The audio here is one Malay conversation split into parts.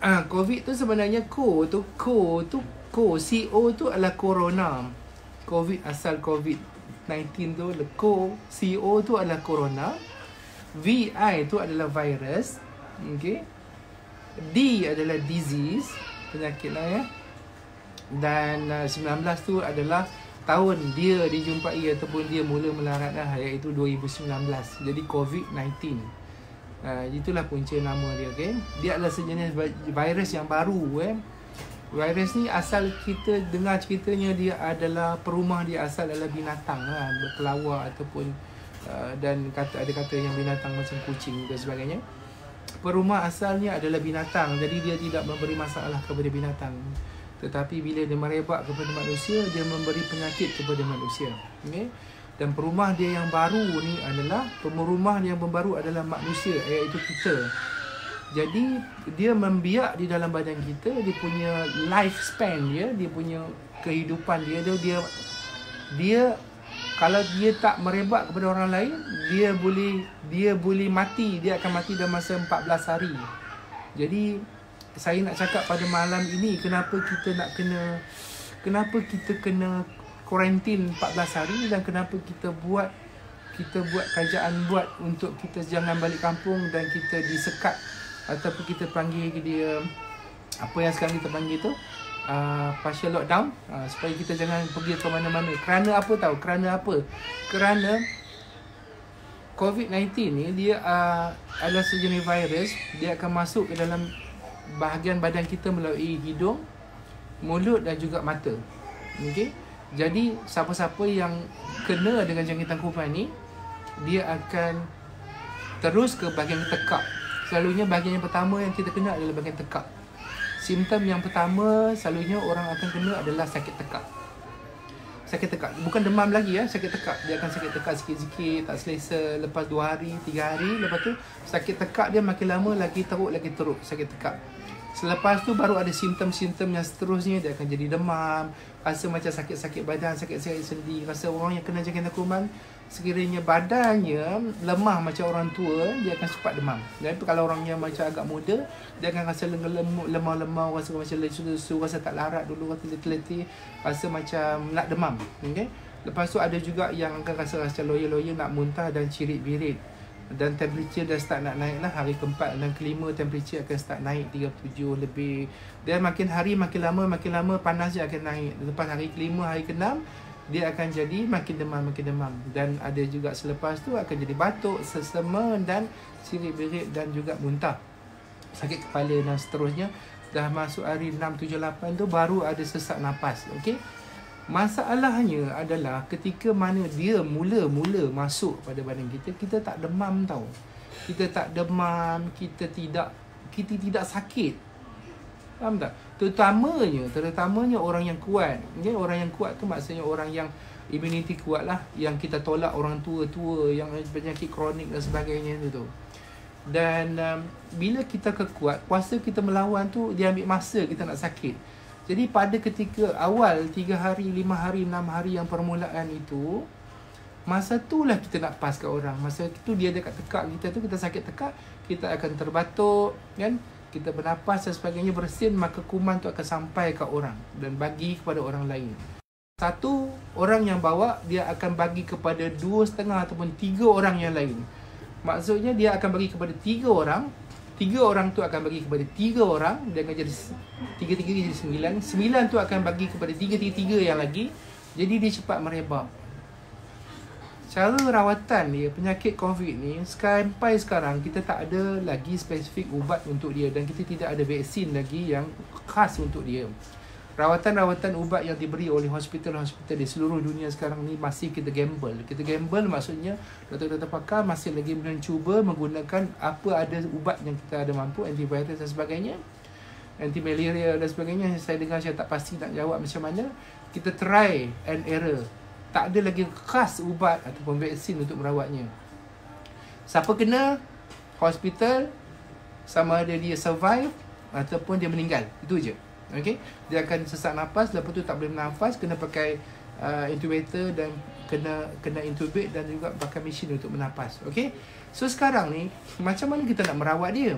COVID tu sebenarnya CO tu adalah corona. COVID asal COVID-19 tu CO tu adalah corona. VI tu adalah virus. Okay. D adalah disease, penyakit lah ya. Dan 19 tu adalah tahun dia dijumpai ataupun dia mula melarat lah, iaitu 2019. Jadi COVID-19. Itulah punca nama dia. Okay? Dia adalah sejenis virus yang baru. Virus ni asal kita dengar ceritanya dia adalah perumah dia asal adalah binatang lah, berkelawar ataupun dan ada kata yang binatang macam kucing dan sebagainya. Perumah asalnya adalah binatang, jadi dia tidak memberi masalah kepada binatang. Tetapi bila dia merebak kepada manusia, dia memberi penyakit kepada manusia. Okay? Dan perumah dia yang baru ni adalah, perumah dia yang baru adalah manusia, iaitu kita. Jadi dia membiak di dalam badan kita, dia punya lifespan dia punya kehidupan dia kalau dia tak merebak kepada orang lain, dia boleh mati, dia akan mati dalam masa 14 hari. Jadi saya nak cakap pada malam ini kenapa kita kena kuarantin 14 hari dan kenapa kita buat kerajaan buat untuk kita jangan balik kampung dan kita disekat ataupun kita panggil dia apa yang sekarang kita panggil tu partial lockdown, supaya kita jangan pergi ke mana-mana. Kerana apa tahu? Kerana COVID-19 ni dia adalah sejenis virus. Dia akan masuk ke dalam bahagian badan kita melalui hidung, mulut dan juga mata. Okey. Jadi siapa-siapa yang kena dengan jangkitan kuman ni, dia akan terus ke bahagian tekak. Selalunya bahagian yang pertama yang kita kena adalah bahagian tekak. Simptom yang pertama selalunya orang akan kena adalah sakit tekak. Sakit tekak, bukan demam lagi ya, sakit tekak. Dia akan sakit tekak sikit-sikit, tak selesa, lepas 2 hari, 3 hari, lepas tu sakit tekak dia makin lama lagi teruk sakit tekak. Selepas tu baru ada simptom-simptom yang seterusnya, dia akan jadi demam, rasa macam sakit-sakit badan, sakit-sakit sendi. Rasa orang yang kena jangkitan kuman, sekiranya badannya lemah macam orang tua, dia akan cepat demam. Dan kalau orang yang macam agak muda, dia akan rasa lemah-lemah, rasa macam lesu-lesu, rasa tak larat dulu, rasa letih-letih, rasa macam nak demam. Okay? Lepas tu ada juga yang akan rasa loya-loya, nak muntah dan cirit-birit. Dan temperature dah start nak naik lah. Hari keempat dan kelima temperature akan start naik 37 lebih. Dan makin hari makin lama panas dia akan naik. Lepas hari kelima, hari keenam, dia akan jadi makin demam. Dan ada juga selepas tu akan jadi batuk, sesama dan cirit-birit dan juga muntah, sakit kepala dan seterusnya. Dah masuk hari 6, 7, 8 tu baru ada sesak nafas. Okey. Masalahnya adalah ketika mana dia mula-mula masuk pada badan kita, kita tak demam tau. Kita tak demam, kita tidak sakit. Faham tak? Terutamanya orang yang kuat. Okay? Orang yang kuat tu maksudnya orang yang immunity kuat lah, yang kita tolak orang tua-tua yang penyakit kronik dan sebagainya tu. Dan bila kita kekuat, kuasa kita melawan tu dia ambil masa kita nak sakit. Jadi pada ketika awal 3 hari, 5 hari, 6 hari yang permulaan itu, masa itulah kita nak pas kat orang. Masa itu dia dekat tekak kita tu, kita sakit tekak, kita akan terbatuk kan, kita bernafas dan sebagainya, bersin, maka kuman tu akan sampai kat orang dan bagi kepada orang lain. Satu orang yang bawa, dia akan bagi kepada 2,5 ataupun 3 orang yang lain. Maksudnya dia akan bagi kepada 3 orang, 3 orang tu akan bagi kepada 3 orang, dia akan jadi 3 jadi 9. 9 tu akan bagi kepada 3 yang lagi. Jadi dia cepat merebak. Cara rawatan dia, penyakit COVID ni, sampai sekarang kita tak ada lagi spesifik ubat untuk dia, dan kita tidak ada vaksin lagi yang khas untuk dia. Rawatan-rawatan ubat yang diberi oleh hospital-hospital di seluruh dunia sekarang ni masih kita gamble. Kita gamble maksudnya doktor-doktor pakar masih lagi mencuba menggunakan apa ada ubat yang kita ada mampu, antivirus dan sebagainya, anti-malaria dan sebagainya. Saya dengar, saya tak pasti nak jawab macam mana. Kita try and error. Tak ada lagi khas ubat ataupun vaksin untuk merawatnya. Siapa kena, hospital, sama ada dia survive ataupun dia meninggal. Itu je. Okay? Dia akan sesak nafas, lepas tu tak boleh bernafas, kena pakai intubator dan kena intubate dan juga pakai mesin untuk bernafas. Okay? So sekarang ni, macam mana kita nak merawat dia?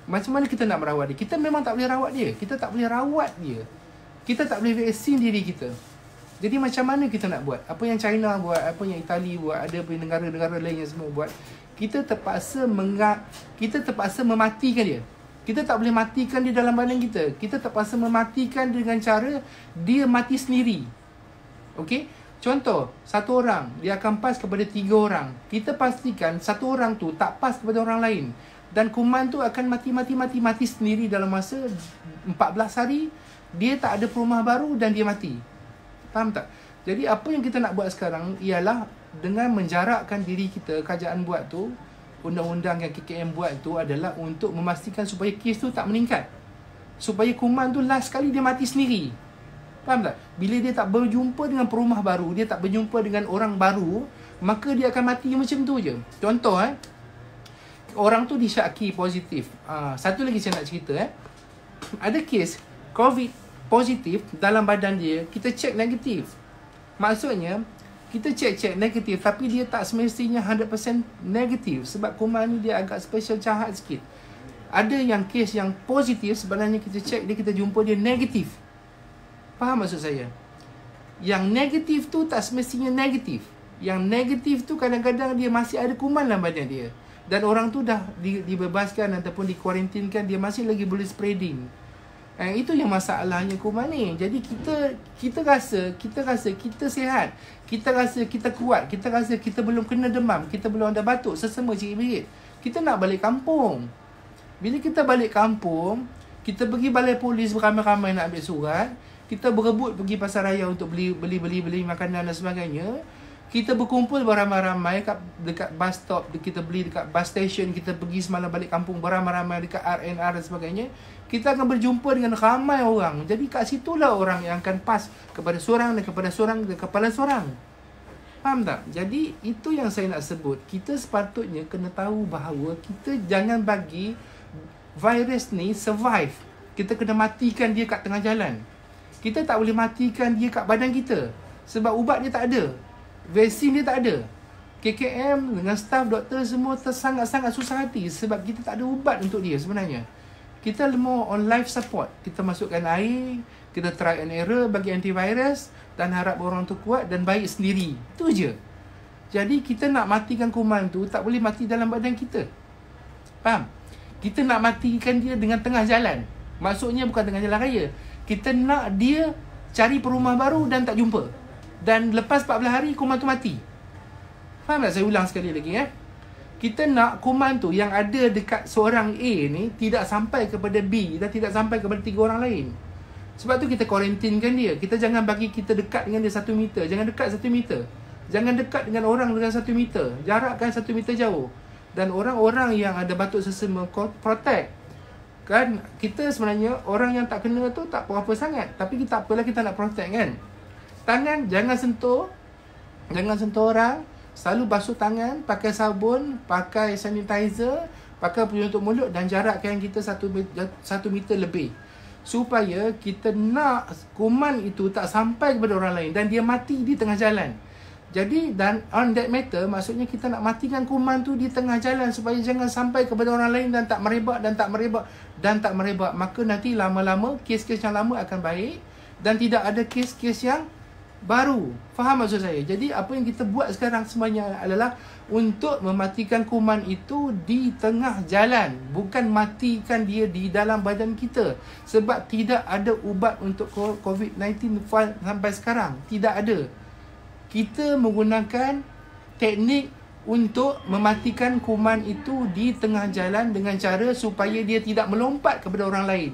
Macam mana kita nak merawat dia? Kita memang tak boleh rawat dia. Kita tak boleh rawat dia. Kita tak boleh vaksin diri kita. Jadi macam mana kita nak buat? Apa yang China buat, apa yang Itali buat, ada pun negara-negara lain yang semua buat. Kita terpaksa mematikan dia. Kita tak boleh matikan dia dalam badan kita. Kita terpaksa mematikan dengan cara dia mati sendiri. Okey? Contoh, satu orang dia akan pas kepada 3 orang. Kita pastikan satu orang tu tak pas kepada orang lain. Dan kuman tu akan mati sendiri dalam masa 14 hari. Dia tak ada perumah baru dan dia mati. Faham tak? Jadi apa yang kita nak buat sekarang ialah dengan menjarakkan diri kita, kerajaan buat tu, undang-undang yang KKM buat tu adalah untuk memastikan supaya kes tu tak meningkat. Supaya kuman tu last sekali dia mati sendiri. Faham tak? Bila dia tak berjumpa dengan perumah baru, dia tak berjumpa dengan orang baru, maka dia akan mati macam tu je. Contoh orang tu disyaki positif. Satu lagi saya nak cerita ada kes COVID positif dalam badan dia, kita cek negatif. Maksudnya kita cek negatif tapi dia tak semestinya 100% negatif sebab kuman ni dia agak special jahat sikit. Ada yang kes yang positif sebenarnya kita cek dia, kita jumpa dia negatif. Faham maksud saya? Yang negatif tu tak semestinya negatif. Yang negatif tu kadang-kadang dia masih ada kuman dalam badan dia. Dan orang tu dah dibebaskan ataupun dikuarantinkan, dia masih lagi boleh spreading. Itu yang masalahnya kuman ni. Jadi kita rasa kita sihat. Kita rasa kita kuat. Kita rasa kita belum kena demam. Kita belum ada batuk, sesama cirit-berit. Kita nak balik kampung. Bila kita balik kampung, kita pergi balai polis beramai-ramai nak ambil surat. Kita berebut pergi pasar raya untuk beli makanan dan sebagainya. Kita berkumpul beramai-ramai dekat bus stop, kita beli dekat bus station, kita pergi semalam balik kampung beramai-ramai dekat RNR dan sebagainya. Kita akan berjumpa dengan ramai orang. Jadi kat situlah orang yang akan pas kepada seorang dan kepada seorang dan kepada seorang. Faham tak? Jadi itu yang saya nak sebut. Kita sepatutnya kena tahu bahawa kita jangan bagi virus ni survive. Kita kena matikan dia kat tengah jalan. Kita tak boleh matikan dia kat badan kita. Sebab ubat dia tak ada. Vaksin dia tak ada. KKM dengan staff doktor semua sangat-sangat susah hati sebab kita tak ada ubat untuk dia sebenarnya. Kita more on life support. Kita masukkan air, kita try and error bagi antivirus dan harap orang tu kuat dan baik sendiri. Itu je. Jadi kita nak matikan kuman tu tak boleh mati dalam badan kita. Faham? Kita nak matikan dia dengan tengah jalan. Maksudnya bukan tengah jalan raya. Kita nak dia cari perumah baru dan tak jumpa. Dan lepas 14 hari kuman tu mati. Faham tak? Saya ulang sekali lagi Kita nak kuman tu yang ada dekat seorang A ni tidak sampai kepada B dan tidak sampai kepada 3 orang lain. Sebab tu kita kuarantinkan dia. Kita jangan bagi kita dekat dengan dia 1 meter. Jangan dekat 1 meter. Jangan dekat dengan orang dengan 1 meter. Jarakkan 1 meter jauh. Dan orang-orang yang ada batuk sesama protect. Kan kita sebenarnya orang yang tak kena tu tak apa-apa sangat. Tapi kita apalah kita nak protect kan. Tangan jangan sentuh. Jangan sentuh orang. Selalu basuh tangan, pakai sabun, pakai sanitizer, pakai penutup mulut dan jarakkan kita 1 meter lebih. Supaya kita nak kuman itu tak sampai kepada orang lain dan dia mati di tengah jalan. Jadi dan on that matter maksudnya kita nak matikan kuman tu di tengah jalan supaya jangan sampai kepada orang lain dan tak merebak dan tak merebak dan tak merebak. Maka nanti lama-lama kes-kes yang lama akan baik dan tidak ada kes-kes yang baru. Faham maksud saya? Jadi apa yang kita buat sekarang semuanya adalah untuk mematikan kuman itu di tengah jalan, bukan matikan dia di dalam badan kita. Sebab tidak ada ubat untuk COVID-19 sampai sekarang. Tidak ada. Kita menggunakan teknik untuk mematikan kuman itu di tengah jalan dengan cara supaya dia tidak melompat kepada orang lain.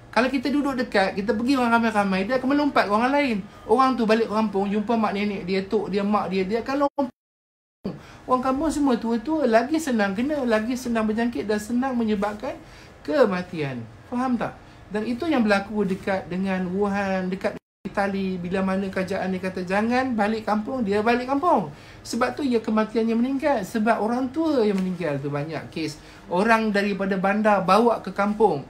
Kalau kita duduk dekat, kita pergi orang ramai-ramai, dia akan melompat ke orang lain. Orang tu balik kampung, jumpa mak nenek dia, tok dia, mak dia, dia akan lompat. Orang kampung semua tua-tua, lagi senang kena, lagi senang berjangkit dan senang menyebabkan kematian. Faham tak? Dan itu yang berlaku dekat dengan Wuhan, dekat Itali. Bila mana kerajaan dia kata jangan balik kampung, dia balik kampung. Sebab tu ya kematiannya meningkat. Sebab orang tua yang meninggal tu banyak kes. Orang daripada bandar bawa ke kampung.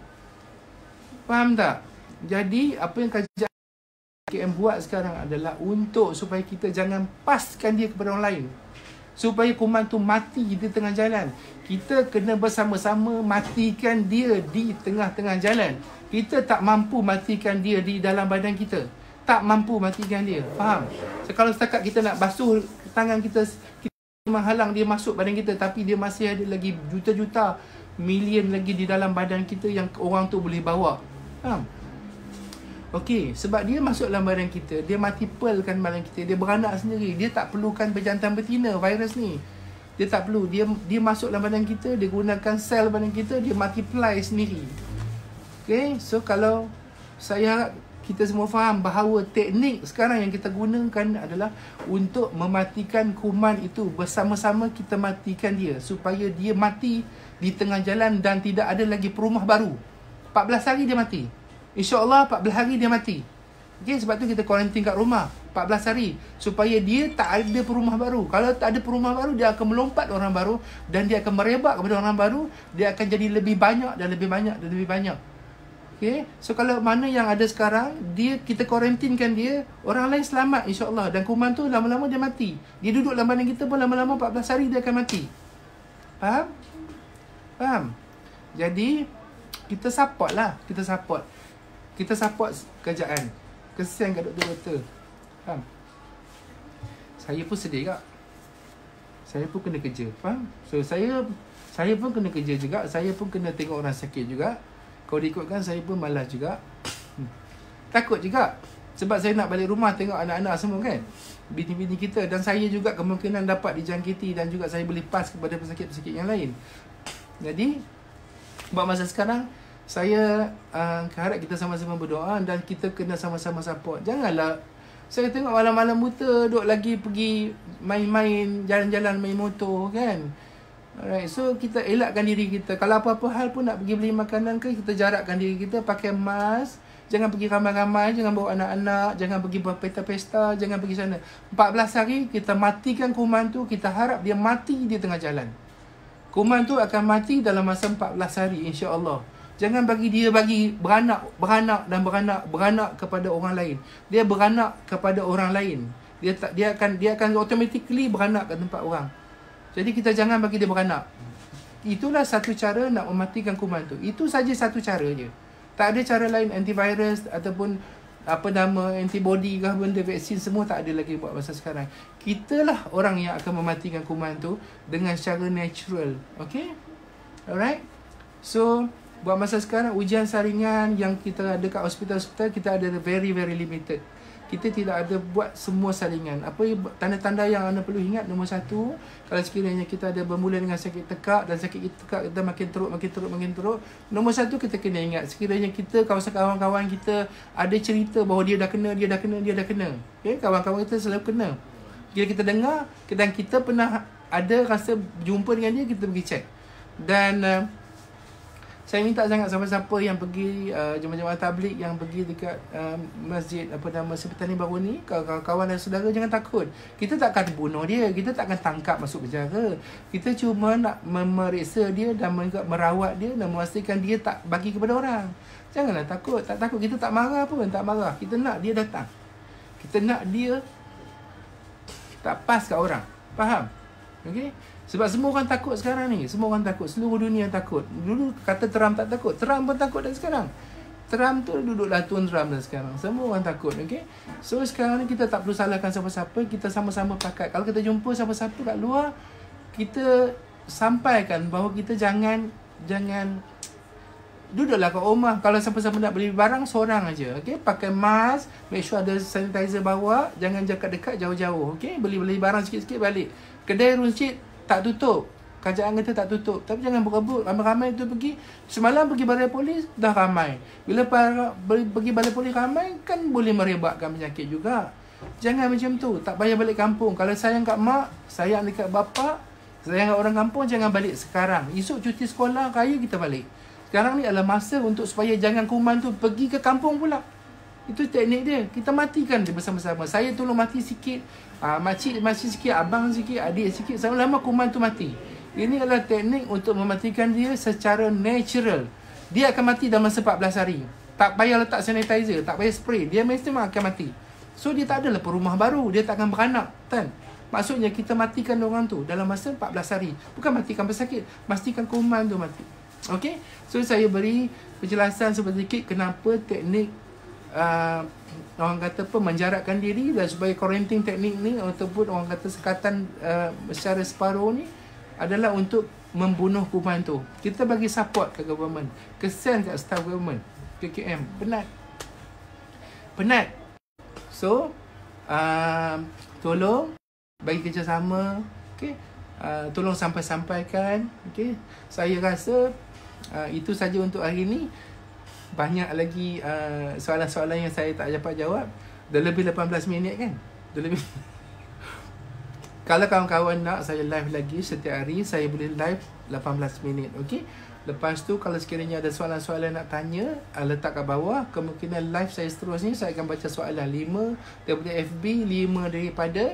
Faham tak? Jadi apa yang kerajaan KM buat sekarang adalah untuk supaya kita jangan paskan dia kepada orang lain. Supaya kuman tu mati di tengah jalan. Kita kena bersama-sama matikan dia di tengah-tengah jalan. Kita tak mampu matikan dia di dalam badan kita. Tak mampu matikan dia. Faham? So, kalau setakat kita nak basuh tangan kita, kita menghalang dia masuk badan kita, tapi dia masih ada lagi juta-juta, million lagi di dalam badan kita yang orang tu boleh bawa. Faham? Okey, sebab dia masuk dalam badan kita, dia multiplekan badan kita, dia beranak sendiri. Dia tak perlukan berjantan betina virus ni. Dia tak perlu. Dia masuk dalam badan kita, dia gunakan sel badan kita, dia multiply sendiri. Okey, so kalau saya harap kita semua faham bahawa teknik sekarang yang kita gunakan adalah untuk mematikan kuman itu. Bersama-sama kita matikan dia supaya dia mati di tengah jalan dan tidak ada lagi perumah baru. 14 hari dia mati. InsyaAllah 14 hari dia mati. Okay, sebab tu kita kuarantin kat rumah 14 hari supaya dia tak ada perumah baru. Kalau tak ada perumah baru, dia akan melompat orang baru dan dia akan merebak kepada orang baru. Dia akan jadi lebih banyak dan lebih banyak dan lebih banyak. Okay, so kalau mana yang ada sekarang, kita kuarantinkan dia, orang lain selamat insyaAllah. Dan kuman tu lama-lama dia mati. Dia duduk dalam badan kita pun lama-lama 14 hari dia akan mati. Faham? Faham? Jadi kita support lah. Kita support kerajaan. Kesian kat doktor-doktor. Faham? Saya pun sedih kak. Saya pun kena kerja. Faham? So saya pun kena kerja juga. Saya pun kena tengok orang sakit juga. Kalau diikutkan saya pun malas juga. Takut juga. Sebab saya nak balik rumah tengok anak-anak semua kan. Bini-bini kita. Dan saya juga kemungkinan dapat dijangkiti. Dan juga saya boleh pas kepada pesakit-pesakit yang lain. Jadi buat masa sekarang, saya harap kita sama-sama berdoa dan kita kena sama-sama support. Janganlah saya tengok malam-malam buta duk lagi pergi main-main, jalan-jalan main motor kan. Alright, so kita elakkan diri kita. Kalau apa-apa hal pun nak pergi beli makanan ke, kita jarakkan diri kita, pakai mask. Jangan pergi ramai-ramai, jangan bawa anak-anak, jangan pergi berpesta-pesta, jangan pergi sana. 14 hari kita matikan kuman tu, kita harap dia mati di tengah jalan. Kuman tu akan mati dalam masa 14 hari insya-Allah. Jangan bagi dia beranak kepada orang lain. Dia beranak kepada orang lain. Dia akan automatically beranak ke tempat orang. Jadi kita jangan bagi dia beranak. Itulah satu cara nak mematikan kuman tu. Itu saja satu cara je. Tak ada cara lain, antivirus ataupun antibody ke benda, vaksin semua tak ada lagi buat masa sekarang. Kitalah orang yang akan mematikan kuman tu dengan secara natural. Okay? Alright? So buat masa sekarang ujian saringan yang kita ada kat hospital-hospital, kita ada very limited. Kita tidak ada buat semua saringan. Apa tanda-tanda yang anda perlu ingat? Nombor satu, kalau sekiranya kita ada bermula dengan sakit tekak dan sakit tekak kita makin teruk. Nombor satu, kita kena ingat sekiranya kita, kawan-kawan kita ada cerita bahawa dia dah kena. Okay? Kawan-kawan kita selalu kena. Bila kita dengar dan kita pernah ada rasa jumpa dengan dia, kita pergi check. Dan saya minta sangat siapa-siapa yang pergi jemaah-jemaah tabligh yang pergi dekat masjid Sepetani Baru ni, kawan-kawan dan saudara, jangan takut. Kita tak akan bunuh dia, kita tak akan tangkap masuk penjara. Kita cuma nak memeriksa dia dan merawat dia dan memastikan dia tak bagi kepada orang. Janganlah takut, tak takut. Kita tak marah pun, tak marah. Kita nak dia datang. Kita nak dia tak pas kat orang. Faham? Okey? Sebab semua orang takut sekarang ni. Semua orang takut. Seluruh dunia takut. Dulu kata Trump tak takut. Trump pun takut dah sekarang. Trump tu duduklah Tuan Trump dah sekarang. Semua orang takut. Okay? So sekarang ni kita tak perlu salahkan siapa-siapa. Kita sama-sama pakat. Kalau kita jumpa siapa-siapa kat luar, kita sampaikan bahawa kita jangan duduklah kat rumah. Kalau siapa-siapa nak beli barang, seorang aja. Okay? Pakai mask. Make sure ada sanitizer bawa. Jangan dekat jauh-jauh. Okay? Beli barang sikit-sikit balik. Kedai runcit tak tutup. Kerajaan kata tak tutup. Tapi jangan berebut. Ramai-ramai tu pergi. Semalam pergi balai polis, dah ramai. Bila pergi balai polis ramai, kan boleh merebakkan penyakit juga. Jangan macam tu. Tak payah balik kampung. Kalau sayang kat mak, sayang dekat bapa, sayang kat orang kampung, jangan balik sekarang. Esok cuti sekolah, raya kita balik. Sekarang ni adalah masa untuk supaya jangan kuman tu pergi ke kampung pula. Itu teknik dia. Kita matikan dia bersama-sama. Saya tolong mati sikit, makcik mati sikit, abang sikit, adik sikit. Lama-lama kuman tu mati. Ini adalah teknik untuk mematikan dia secara natural. Dia akan mati dalam masa 14 hari. Tak payah letak sanitizer, tak payah spray. Dia mesti akan mati. So dia tak adalah perumah baru. Dia tak akan beranak, kan? Maksudnya kita matikan orang tu dalam masa 14 hari. Bukan matikan pesakit, pastikan kuman tu mati. Okey. So saya beri penjelasan sedikit kenapa teknik orang kata apa, menjarakkan diri dan supaya quarantine teknik ni ataupun orang kata sekatan secara separuh ni adalah untuk membunuh kuman tu. Kita bagi support ke government, kesian kat staff government, KKM penat. So tolong bagi kerjasama, okey. Tolong sampaikan, okey. Saya rasa itu saja untuk hari ni. Banyak lagi soalan-soalan yang saya tak dapat jawab. Dah lebih 18 minit kan? Dah lebih. Kalau kawan-kawan nak saya live lagi setiap hari, saya boleh live 18 minit, okey. Lepas tu kalau sekiranya ada soalan-soalan nak tanya, letak kat bawah. Kemungkinan live saya seterusnya saya akan baca soalan 5 daripada FB, 5 daripada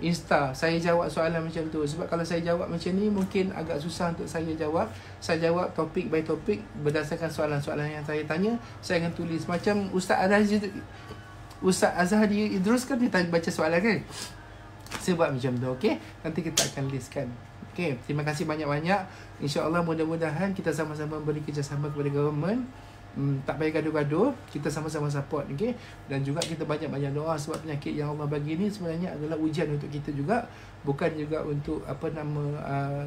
Insta. Saya jawab soalan macam tu. Sebab kalau saya jawab macam ni mungkin agak susah untuk saya jawab. Saya jawab topik by topik berdasarkan soalan-soalan yang saya tanya. Saya akan tulis macam Ustaz Azhari Idrus kan, dia baca soalan kan. Saya buat macam tu, okey. Nanti kita akan listkan. Okey, terima kasih banyak-banyak. InsyaAllah mudah-mudahan kita sama-sama beri kerjasama kepada government. Tak payah gaduh-gaduh, kita sama-sama support, okey. Dan juga kita banyak-banyak doa sebab penyakit yang Allah bagi ni sebenarnya adalah ujian untuk kita juga, bukan juga untuk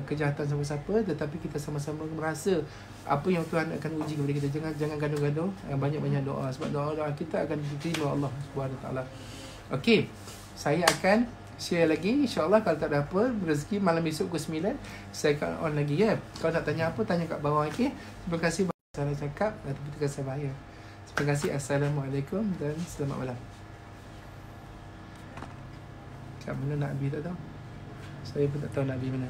kejahatan siapa-siapa, tetapi kita sama-sama merasa apa yang Tuhan akan uji kepada kita. Jangan gaduh-gaduh, banyak-banyak doa sebab doa-doa kita akan diterima Allah Subhanahu Taala. Okey, saya akan share lagi, insyaAllah. Kalau tak ada apa, rezeki malam esok pukul 9 saya akan on lagi, ya. Kalau nak tanya apa, tanya kat bawah, okey. Terima kasih salah cakap atau bertukar bahaya. Terima kasih. Assalamualaikum dan selamat malam. Kat mana Nabi tak tahu? Saya pun tak tahu Nabi mana.